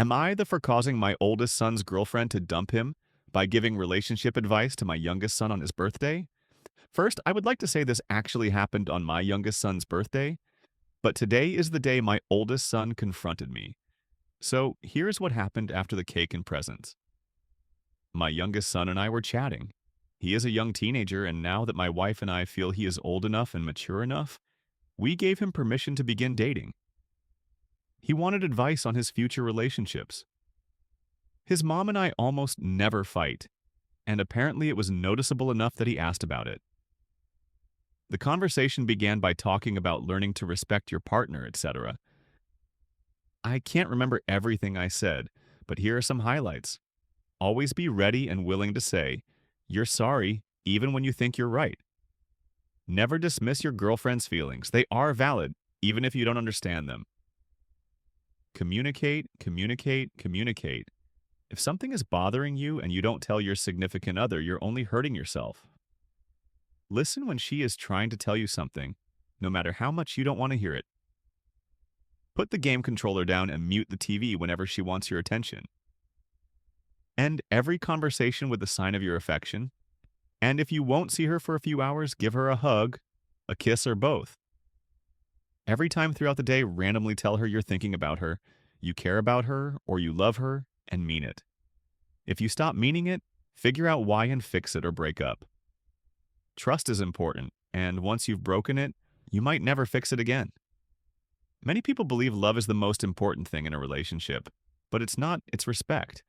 Am I the for causing my oldest son's girlfriend to dump him by giving relationship advice to my youngest son on his birthday? First, I would like to say this actually happened on my youngest son's birthday, but today is the day my oldest son confronted me. So here's what happened after the cake and presents. My youngest son and I were chatting. He is a young teenager, and now that my wife and I feel he is old enough and mature enough, we gave him permission to begin dating. He wanted advice on his future relationships. His mom and I almost never fight, and apparently it was noticeable enough that he asked about it. The conversation began by talking about learning to respect your partner, etc. I can't remember everything I said, but here are some highlights. Always be ready and willing to say, you're sorry, even when you think you're right. Never dismiss your girlfriend's feelings. They are valid, even if you don't understand them. Communicate, communicate, communicate. If something is bothering you and you don't tell your significant other, you're only hurting yourself. Listen when she is trying to tell you something, no matter how much you don't want to hear it. Put the game controller down and mute the TV whenever she wants your attention. End every conversation with a sign of your affection. And if you won't see her for a few hours, give her a hug, a kiss, or both. Every time throughout the day, randomly tell her you're thinking about her, you care about her, or you love her, and mean it. If you stop meaning it, figure out why and fix it or break up. Trust is important, and once you've broken it, you might never fix it again. Many people believe love is the most important thing in a relationship, but it's not, it's respect.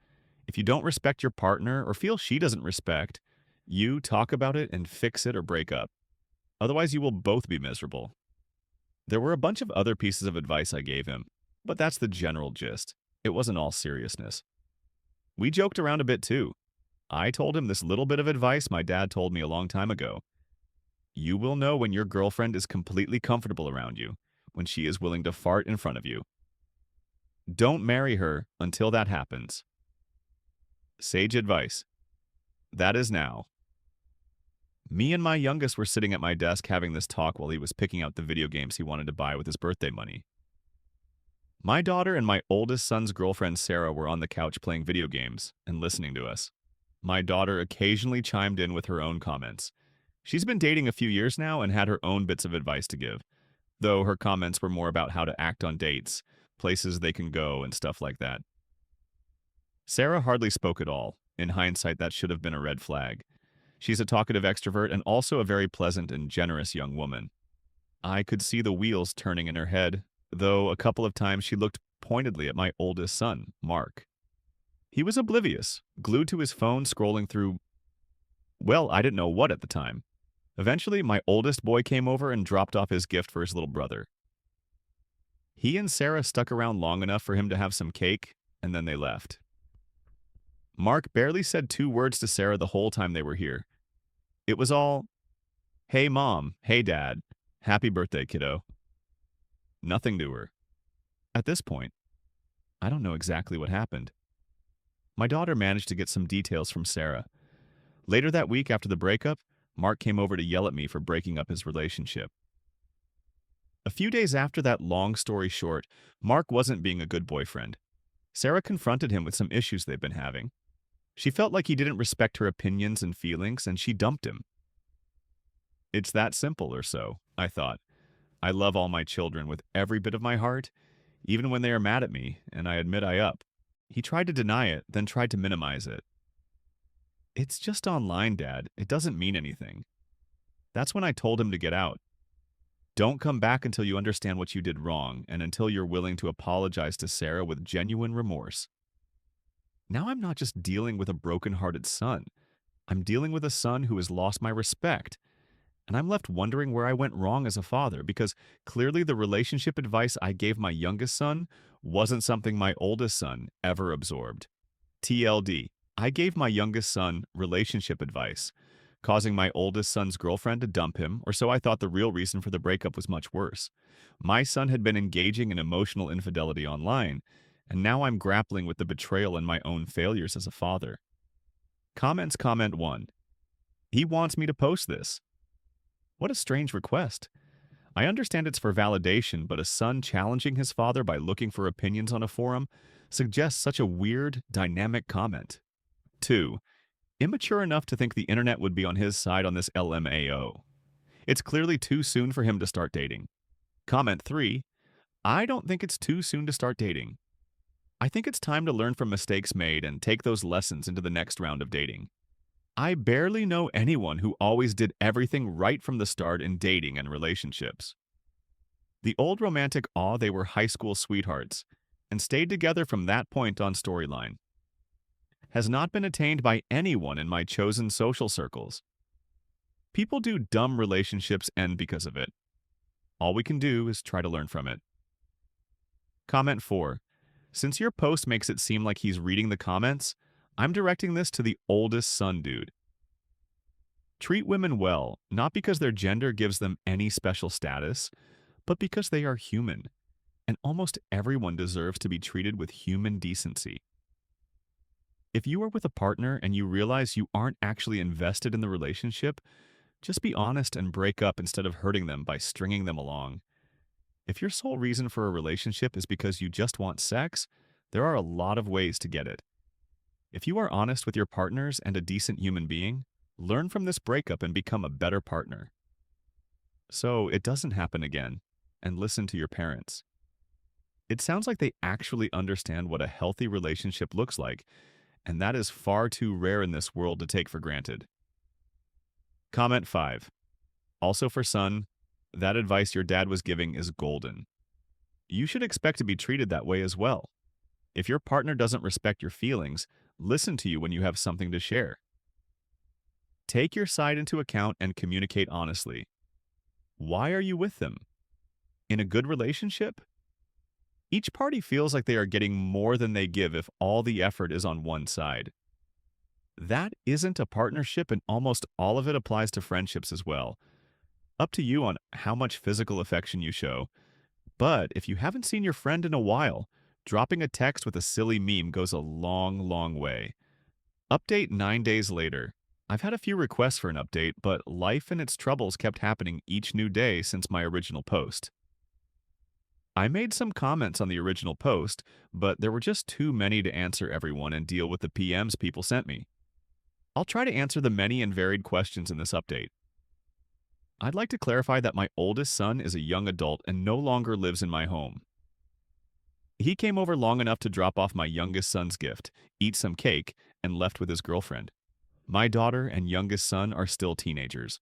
If you don't respect your partner or feel she doesn't respect, you talk about it and fix it or break up. Otherwise, you will both be miserable. There were a bunch of other pieces of advice I gave him, but that's the general gist. It wasn't all seriousness. We joked around a bit too. I told him this little bit of advice my dad told me a long time ago. You will know when your girlfriend is completely comfortable around you, when she is willing to fart in front of you. Don't marry her until that happens. Sage advice. That is now. Me and my youngest were sitting at my desk having this talk while he was picking out the video games he wanted to buy with his birthday money. My daughter and my oldest son's girlfriend Sarah were on the couch playing video games and listening to us. My daughter occasionally chimed in with her own comments. She's been dating a few years now and had her own bits of advice to give, though her comments were more about how to act on dates, places they can go, and stuff like that. Sarah hardly spoke at all. In hindsight, that should have been a red flag. She's a talkative extrovert and also a very pleasant and generous young woman. I could see the wheels turning in her head, though a couple of times she looked pointedly at my oldest son, Mark. He was oblivious, glued to his phone scrolling through, well, I didn't know what at the time. Eventually, my oldest boy came over and dropped off his gift for his little brother. He and Sarah stuck around long enough for him to have some cake, and then they left. Mark barely said 2 words to Sarah the whole time they were here. It was all, hey mom, hey dad, happy birthday kiddo. Nothing to her. At this point, I don't know exactly what happened. My daughter managed to get some details from Sarah. Later that week after the breakup, Mark came over to yell at me for breaking up his relationship. A few days after that, long story short, Mark wasn't being a good boyfriend. Sarah confronted him with some issues they've been having. She felt like he didn't respect her opinions and feelings, and she dumped him. It's that simple or so, I thought. I love all my children with every bit of my heart, even when they are mad at me, and I admit I up. He tried to deny it, then tried to minimize it. It's just online, Dad. It doesn't mean anything. That's when I told him to get out. Don't come back until you understand what you did wrong, and until you're willing to apologize to Sarah with genuine remorse. Now I'm not just dealing with a broken-hearted son. I'm dealing with a son who has lost my respect. And I'm left wondering where I went wrong as a father, because clearly the relationship advice I gave my youngest son wasn't something my oldest son ever absorbed. TLD, I gave my youngest son relationship advice, causing my oldest son's girlfriend to dump him, or so I thought the real reason for the breakup was much worse. My son had been engaging in emotional infidelity online, and now I'm grappling with the betrayal and my own failures as a father. Comments comment 1. He wants me to post this. What a strange request. I understand it's for validation, but a son challenging his father by looking for opinions on a forum suggests such a weird, dynamic comment. 2. Immature enough to think the internet would be on his side on this LMAO. It's clearly too soon for him to start dating. Comment 3. I don't think it's too soon to start dating. I think it's time to learn from mistakes made and take those lessons into the next round of dating. I barely know anyone who always did everything right from the start in dating and relationships. The old romantic awe they were high school sweethearts and stayed together from that point on storyline has not been attained by anyone in my chosen social circles. People do dumb relationships end because of it. All we can do is try to learn from it. Comment 4. Since your post makes it seem like he's reading the comments, I'm directing this to the oldest son dude. Treat women well, not because their gender gives them any special status, but because they are human, and almost everyone deserves to be treated with human decency. If you are with a partner and you realize you aren't actually invested in the relationship, just be honest and break up instead of hurting them by stringing them along. If your sole reason for a relationship is because you just want sex, there are a lot of ways to get it. If you are honest with your partners and a decent human being, learn from this breakup and become a better partner. So it doesn't happen again, and listen to your parents. It sounds like they actually understand what a healthy relationship looks like, and that is far too rare in this world to take for granted. Comment 5. Also for son, that advice your dad was giving is golden. You should expect to be treated that way as well. If your partner doesn't respect your feelings, listen to you when you have something to share. Take your side into account and communicate honestly. Why are you with them? In a good relationship? Each party feels like they are getting more than they give if all the effort is on one side. That isn't a partnership, and almost all of it applies to friendships as well. Up to you on how much physical affection you show. But if you haven't seen your friend in a while, dropping a text with a silly meme goes a long, long way. Update 9 days later. I've had a few requests for an update, but life and its troubles kept happening each new day since my original post. I made some comments on the original post, but there were just too many to answer everyone and deal with the PMs people sent me. I'll try to answer the many and varied questions in this update. I'd like to clarify that my oldest son is a young adult and no longer lives in my home. He came over long enough to drop off my youngest son's gift, eat some cake, and left with his girlfriend. My daughter and youngest son are still teenagers.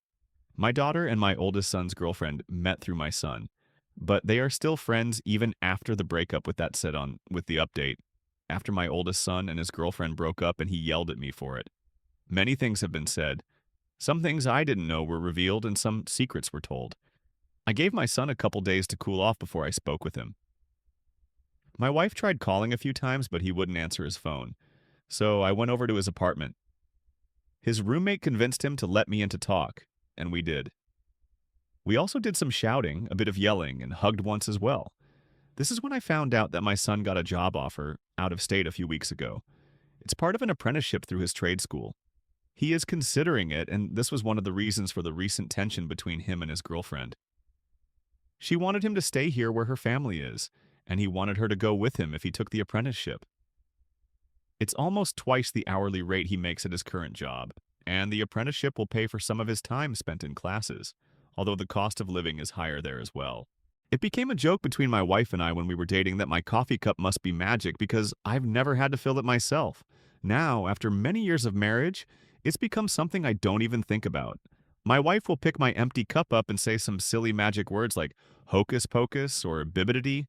My daughter and my oldest son's girlfriend met through my son, but they are still friends even after the breakup. With that said, with the update, after my oldest son and his girlfriend broke up and he yelled at me for it. Many things have been said. Some things I didn't know were revealed and some secrets were told. I gave my son a couple days to cool off before I spoke with him. My wife tried calling a few times, but he wouldn't answer his phone, so I went over to his apartment. His roommate convinced him to let me in to talk, and we did. We also did some shouting, a bit of yelling, and hugged once as well. This is when I found out that my son got a job offer out of state a few weeks ago. It's part of an apprenticeship through his trade school. He is considering it, and this was one of the reasons for the recent tension between him and his girlfriend. She wanted him to stay here where her family is, and he wanted her to go with him if he took the apprenticeship. It's almost twice the hourly rate he makes at his current job, and the apprenticeship will pay for some of his time spent in classes, although the cost of living is higher there as well. It became a joke between my wife and I when we were dating that my coffee cup must be magic because I've never had to fill it myself. Now, after many years of marriage, it's become something I don't even think about. My wife will pick my empty cup up and say some silly magic words like hocus pocus or bibbidity,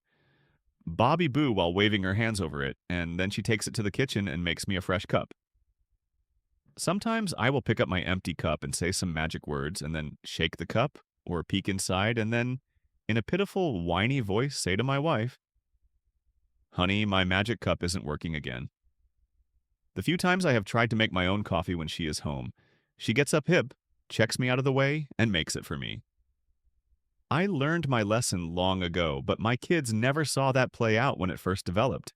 Bobby Boo while waving her hands over it, and then she takes it to the kitchen and makes me a fresh cup. Sometimes I will pick up my empty cup and say some magic words and then shake the cup or peek inside and then, in a pitiful, whiny voice, say to my wife, "Honey, my magic cup isn't working again." The few times I have tried to make my own coffee when she is home, she gets up hip, checks me out of the way, and makes it for me. I learned my lesson long ago, but my kids never saw that play out when it first developed.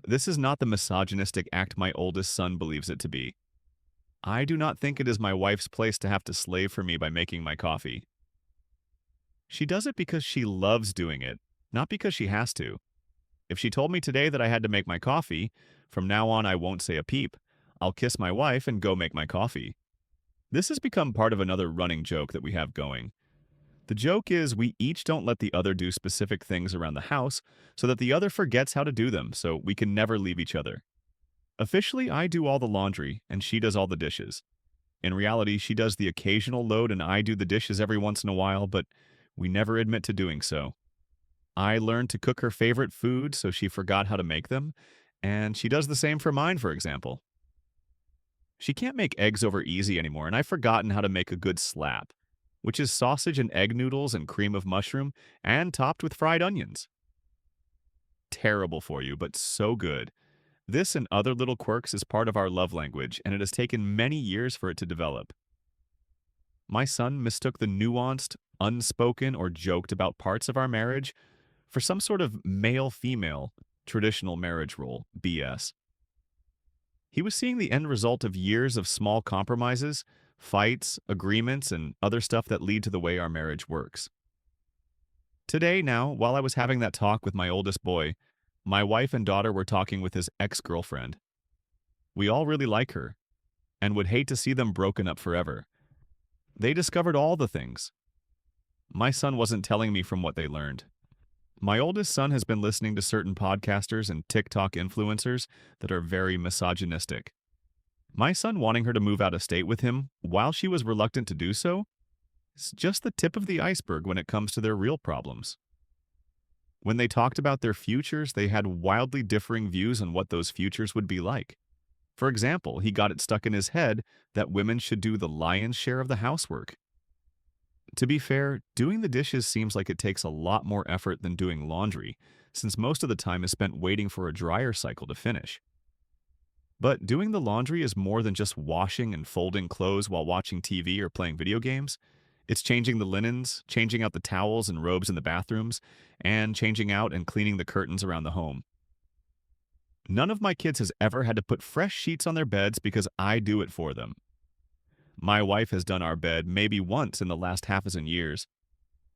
This is not the misogynistic act my oldest son believes it to be. I do not think it is my wife's place to have to slave for me by making my coffee. She does it because she loves doing it, not because she has to. If she told me today that I had to make my coffee, from now on I won't say a peep. I'll kiss my wife and go make my coffee. This has become part of another running joke that we have going. The joke is we each don't let the other do specific things around the house so that the other forgets how to do them so we can never leave each other. Officially, I do all the laundry and she does all the dishes. In reality, she does the occasional load and I do the dishes every once in a while, but we never admit to doing so. I learned to cook her favorite food so she forgot how to make them, and she does the same for mine, for example. She can't make eggs over easy anymore, and I've forgotten how to make a good slap, which is sausage and egg noodles and cream of mushroom and topped with fried onions. Terrible for you, but so good. This and other little quirks is part of our love language, and it has taken many years for it to develop. My son mistook the nuanced, unspoken, or joked about parts of our marriage for some sort of male-female traditional marriage role BS. He was seeing the end result of years of small compromises, fights, agreements, and other stuff that lead to the way our marriage works. Today, now, while I was having that talk with my oldest boy, my wife and daughter were talking with his ex-girlfriend. We all really like her, and would hate to see them broken up forever. They discovered all the things. My son wasn't telling me from what they learned. My oldest son has been listening to certain podcasters and TikTok influencers that are very misogynistic. My son wanting her to move out of state with him while she was reluctant to do so is just the tip of the iceberg when it comes to their real problems. When they talked about their futures, they had wildly differing views on what those futures would be like. For example, he got it stuck in his head that women should do the lion's share of the housework. To be fair, doing the dishes seems like it takes a lot more effort than doing laundry, since most of the time is spent waiting for a dryer cycle to finish. But doing the laundry is more than just washing and folding clothes while watching TV or playing video games. It's changing the linens, changing out the towels and robes in the bathrooms, and changing out and cleaning the curtains around the home. None of my kids has ever had to put fresh sheets on their beds because I do it for them. My wife has done our bed maybe once in the last half dozen years.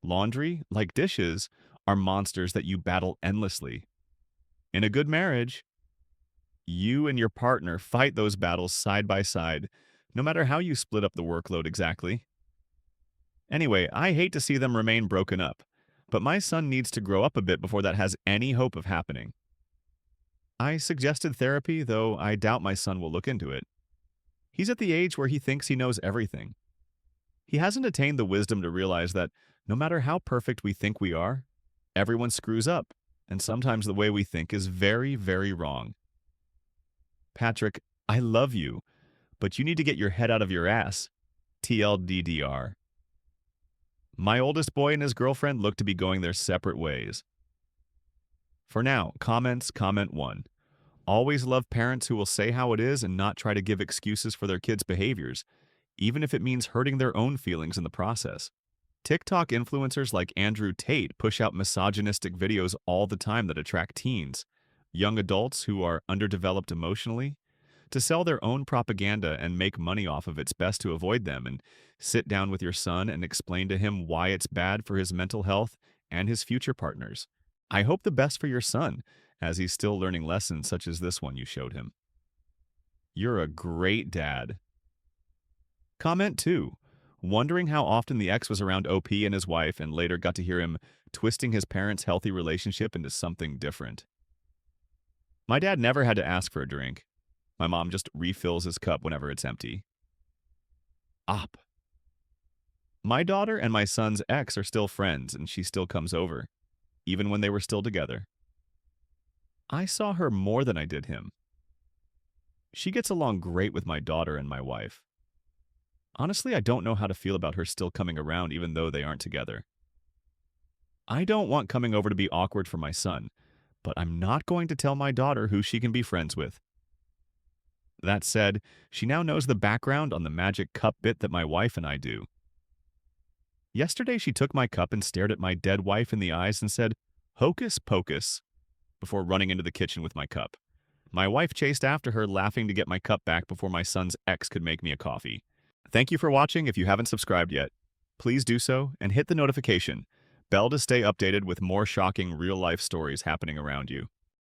Laundry, like dishes, are monsters that you battle endlessly. In a good marriage, you and your partner fight those battles side by side, no matter how you split up the workload exactly. Anyway, I hate to see them remain broken up, but my son needs to grow up a bit before that has any hope of happening. I suggested therapy, though I doubt my son will look into it. He's at the age where he thinks he knows everything. He hasn't attained the wisdom to realize that no matter how perfect we think we are, everyone screws up, and sometimes the way we think is very, very wrong. Patrick, I love you, but you need to get your head out of your ass. TLDDR. My oldest boy and his girlfriend look to be going their separate ways. For now, comments, comment 1. Always love parents who will say how it is and not try to give excuses for their kids' behaviors, even if it means hurting their own feelings in the process. TikTok influencers like Andrew Tate push out misogynistic videos all the time that attract teens, young adults who are underdeveloped emotionally. To sell their own propaganda and make money off of it's best to avoid them and sit down with your son and explain to him why it's bad for his mental health and his future partners. I hope the best for your son, as he's still learning lessons such as this one you showed him. You're a great dad. Comment 2. Wondering how often the ex was around OP and his wife and later got to hear him twisting his parents' healthy relationship into something different. My dad never had to ask for a drink. My mom just refills his cup whenever it's empty. Op. My daughter and my son's ex are still friends and she still comes over, even when they were still together. I saw her more than I did him. She gets along great with my daughter and my wife. Honestly, I don't know how to feel about her still coming around even though they aren't together. I don't want coming over to be awkward for my son, but I'm not going to tell my daughter who she can be friends with. That said, she now knows the background on the magic cup bit that my wife and I do. Yesterday, she took my cup and stared at my dead wife in the eyes and said, "Hocus pocus," before running into the kitchen with my cup. My wife chased after her, laughing to get my cup back before my son's ex could make me a coffee. Thank you for watching. If you haven't subscribed yet, please do so and hit the notification bell to stay updated with more shocking real-life stories happening around you.